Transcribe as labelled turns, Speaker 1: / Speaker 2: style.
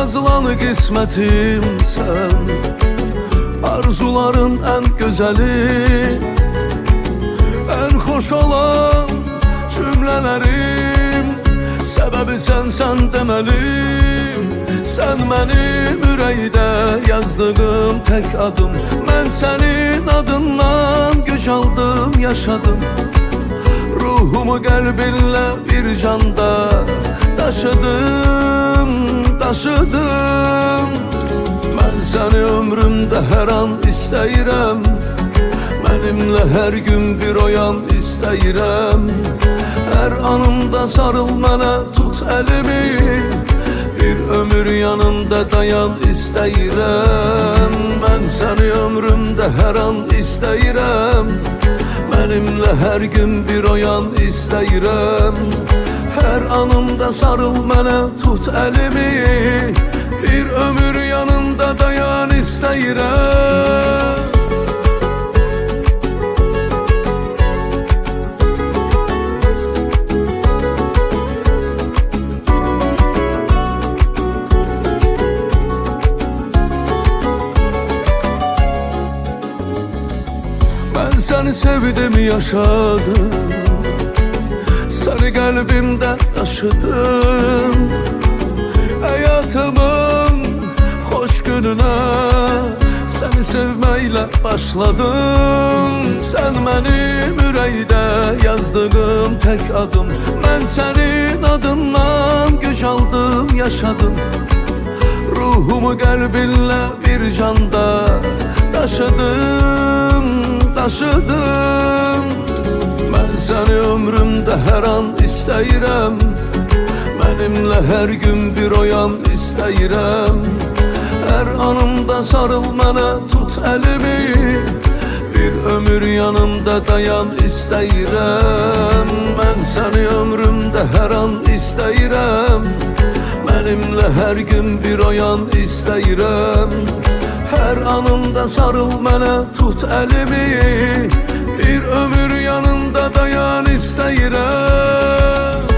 Speaker 1: yazılan qismətim sən, arzuların ən gözəli, ən xoş olan cümlələrim, səbəbi sən deməli. Sən mənim ürəkdə yazdığım tək adım, mən sənin adından güc aldım, yaşadım. Ruhumu qəlbinlə bir canda daşıdım. Mən səni ömrümdə hər an istəyirəm, mənimlə hər gün bir oyan istəyirəm. Hər anımda sarıl mənə, tut əlimi, bir ömür yanımda dayan istəyirəm. Mən səni ömrümdə hər an istəyirəm, mənimlə hər gün bir oyan istəyirəm. Hər anımda sarıl mənə, tut əlimi, bir ömür yanımda dayan istəyirəm. Ben seni sevdim, yaşadım, seni qəlbimdə daşıdım. Həyatımın xoş gününə səni sevməklə başladım. Sən mənim ürəkdə yazdığım tək adım, mən sənin adından güc aldım, yaşadım. Ruhumu qəlbinlə bir canda daşıdım. Mən səni ömrümdə hər an istəyirəm, mənimlə hər gün bir oyan istəyirəm. Hər anımda sarıl mənə, tut əlimi, bir ömür yanımda dayan istəyirəm. Mən səni ömrümdə hər an istəyirəm, mənimlə hər gün bir oyan istəyirəm. Hər anımda sarıl mənə, tut əlimi, bir ömür yanımda dayan istəyirəm.